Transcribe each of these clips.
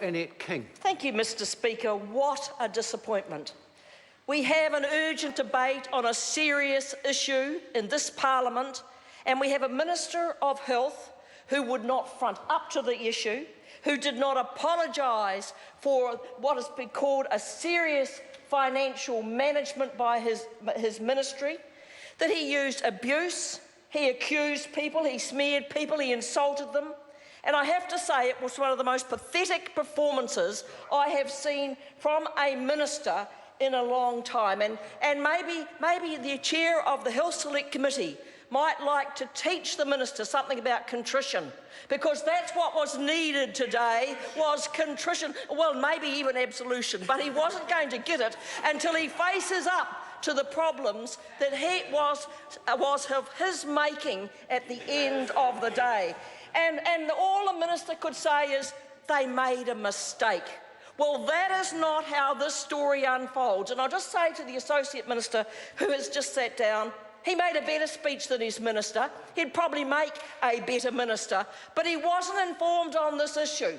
Annette King. Thank you, Mr Speaker. What a disappointment. We have an urgent debate on a serious issue in this Parliament, and we have a Minister of Health who would not front up to the issue, who did not apologise for what has been called a serious financial management by his ministry, that he used abuse, he accused people, he smeared people, he insulted them. And I have to say it was one of the most pathetic performances I have seen from a minister in a long time. And maybe the chair of the Health Select Committee might like to teach the minister something about contrition, because that's what was needed today, was contrition, well, maybe even absolution, but he wasn't going to get it until he faces up to the problems that was of his making at the end of the day. And all the minister could say is, they made a mistake. Well, that is not how this story unfolds. And I'll just say to the Associate Minister, who has just sat down, he made a better speech than his minister. He'd probably make a better minister, but he wasn't informed on this issue,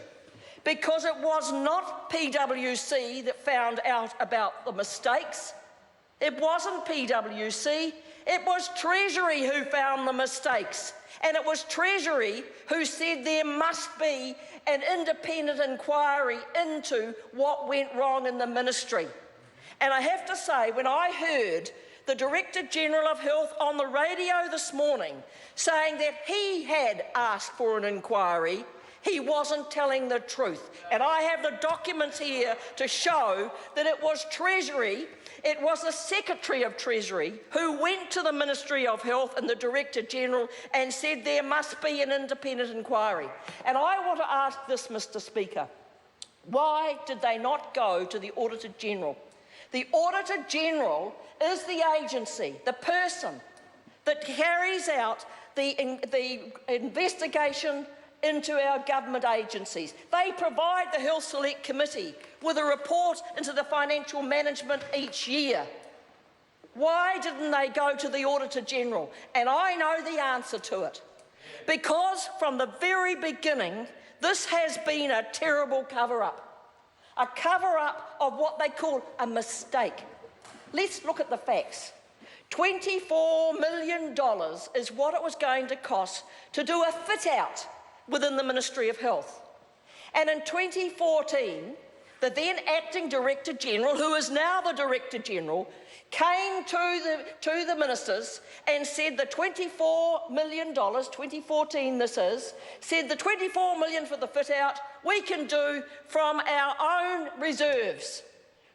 because it was not PwC that found out about the mistakes. It wasn't PwC, it was Treasury who found the mistakes. And it was Treasury who said there must be an independent inquiry into what went wrong in the ministry. And I have to say, when I heard the Director-General of Health on the radio this morning saying that he had asked for an inquiry, he wasn't telling the truth. And I have the documents here to show that it was Treasury, it was the Secretary of Treasury who went to the Ministry of Health and the Director-General and said there must be an independent inquiry. And I want to ask this, Mr Speaker, why did they not go to the Auditor-General? The Auditor-General is the agency, the person that carries out the investigation into our government agencies. They provide the Health Select Committee with a report into the financial management each year. Why didn't they go to the Auditor-General? And I know the answer to it. Because from the very beginning, this has been a terrible cover-up. A cover-up of what they call a mistake. Let's look at the facts. $24 million is what it was going to cost to do a fit-out within the Ministry of Health. And in 2014, the then Acting Director-General, who is now the Director-General, came to the ministers and said the $24 million, 2014 this is, said the $24 million for the fit-out we can do from our own reserves.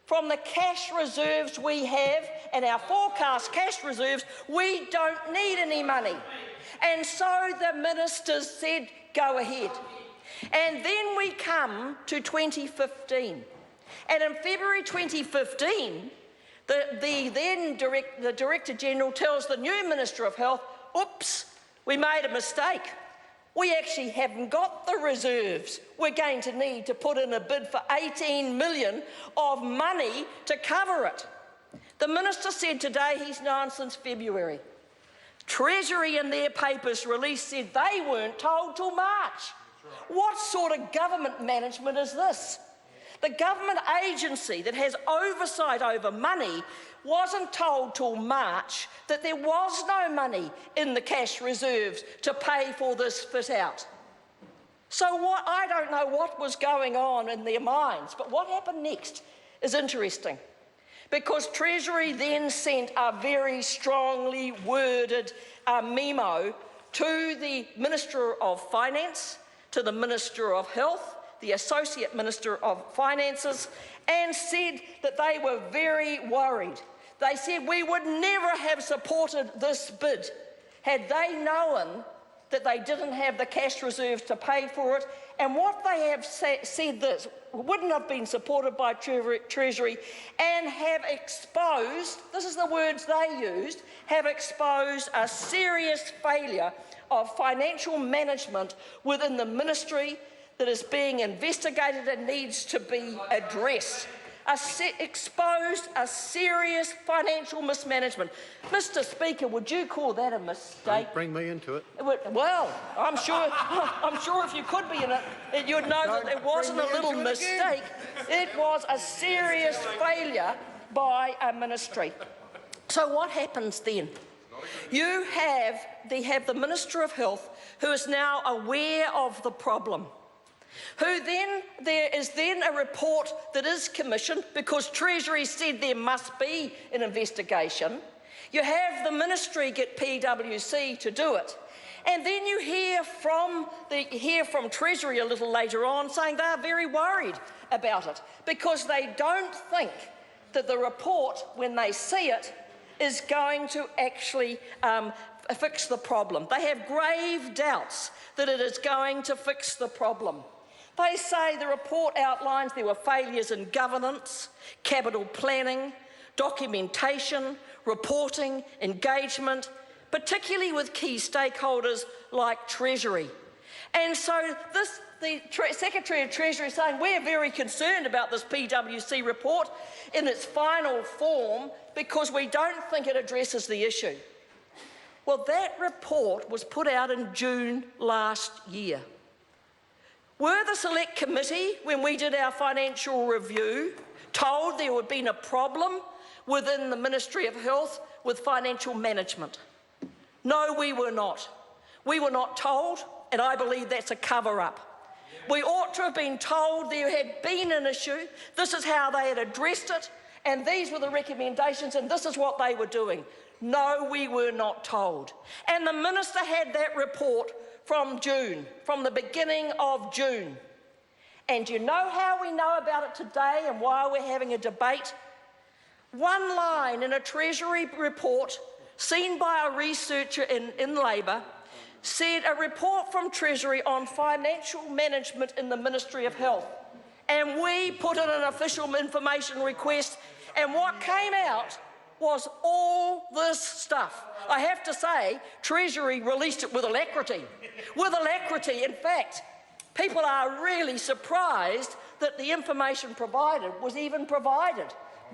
From the cash reserves we have and our forecast cash reserves, we don't need any money. And so the ministers said, go ahead. And then we come to 2015. And in February 2015, the Director-General tells the new Minister of Health, oops, we made a mistake. We actually haven't got the reserves. We're going to need to put in a bid for $18 million of money to cover it. The Minister said today he's known since February. Treasury in their papers release said they weren't told till March. What sort of government management is this? The government agency that has oversight over money wasn't told till March that there was no money in the cash reserves to pay for this fit-out. So I don't know what was going on in their minds, but what happened next is interesting. Because Treasury then sent a very strongly worded memo to the Minister of Finance, to the Minister of Health, the Associate Minister of Finances, and said that they were very worried. They said we would never have supported this bid had they known that they didn't have the cash reserves to pay for it. And what they have said this wouldn't have been supported by Treasury and have exposed, this is the words they used, have exposed a serious failure of financial management within the ministry that is being investigated and needs to be addressed. exposed a serious financial mismanagement. Mr. Speaker, would you call that a mistake? Don't bring me into it. Well, I'm sure if you could be in it, you'd know that it wasn't a little mistake. It was a serious failure by a ministry. So what happens then? You have the Minister of Health, who is now aware of the problem, there is then a report that is commissioned because Treasury said there must be an investigation. You have the ministry get PwC to do it. And then you hear from Treasury a little later on saying they are very worried about it because they don't think that the report, when they see it, is going to actually fix the problem. They have grave doubts that it is going to fix the problem. They say the report outlines there were failures in governance, capital planning, documentation, reporting, engagement, particularly with key stakeholders like Treasury. And so the Secretary of Treasury is saying we're very concerned about this PwC report in its final form because we don't think it addresses the issue. Well, that report was put out in June last year. Were the Select Committee, when we did our financial review, told there had been a problem within the Ministry of Health with financial management? No, we were not. We were not told, and I believe that's a cover-up. We ought to have been told there had been an issue, this is how they had addressed it, and these were the recommendations, and this is what they were doing. No, we were not told. And the Minister had that report from June, from the beginning of June. And you know how we know about it today and why we're having a debate? One line in a Treasury report seen by a researcher in Labor said a report from Treasury on financial management in the Ministry of Health. And we put in an official information request, and what came out was all this stuff. I have to say, Treasury released it with alacrity. With alacrity. In fact, people are really surprised that the information provided was even provided.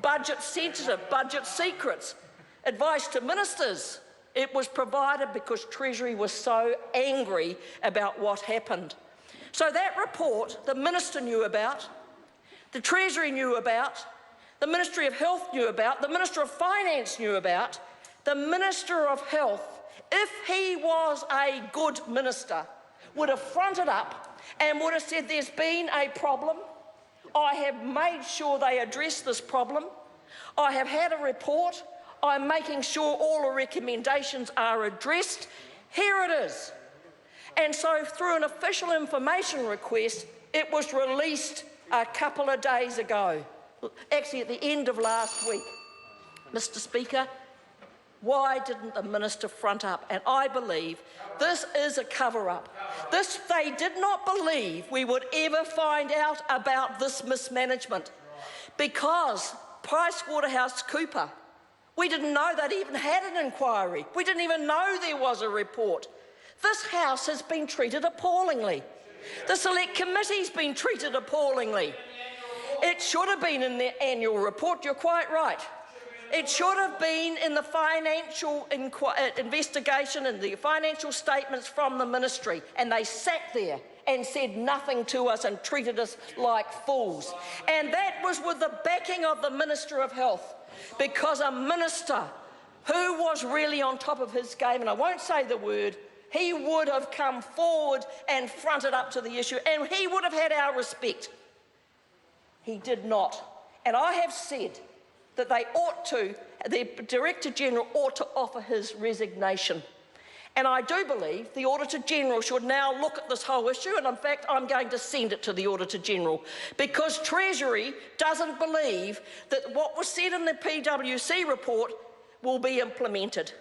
Budget sensitive, budget secrets, advice to ministers. It was provided because Treasury was so angry about what happened. So that report, the Minister knew about, the Treasury knew about, the Ministry of Health knew about, the Minister of Finance knew about. The Minister of Health, if he was a good minister, would have fronted up and would have said there's been a problem. I have made sure they address this problem. I have had a report. I'm making sure all the recommendations are addressed. Here it is. And so through an official information request, it was released a couple of days ago, actually at the end of last week. Mr. Speaker, why didn't the Minister front up? And I believe this is a cover-up. They did not believe we would ever find out about this mismanagement because PricewaterhouseCoopers, we didn't know they'd even had an inquiry. We didn't even know there was a report. This House has been treated appallingly. The Select Committee's been treated appallingly. It should have been in the annual report, you're quite right. It should have been in the financial investigation and the financial statements from the ministry, and they sat there and said nothing to us and treated us like fools. And that was with the backing of the Minister of Health, because a minister who was really on top of his game, and I won't say the word, he would have come forward and fronted up to the issue, and he would have had our respect. He did not. And I have said that the Director General ought to offer his resignation. And I do believe the Auditor General should now look at this whole issue, and in fact I'm going to send it to the Auditor General, because Treasury doesn't believe that what was said in the PwC report will be implemented,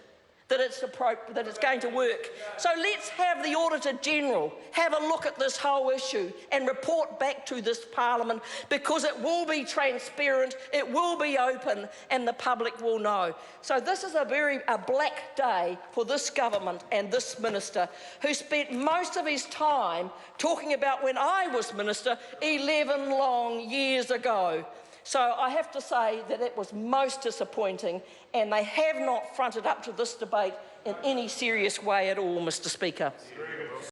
that it's going to work. So let's have the Auditor General have a look at this whole issue and report back to this Parliament, because it will be transparent, it will be open, and the public will know. So this is a black day for this government and this minister, who spent most of his time talking about when I was minister 11 long years ago. So I have to say that it was most disappointing, and they have not fronted up to this debate in any serious way at all, Mr Speaker.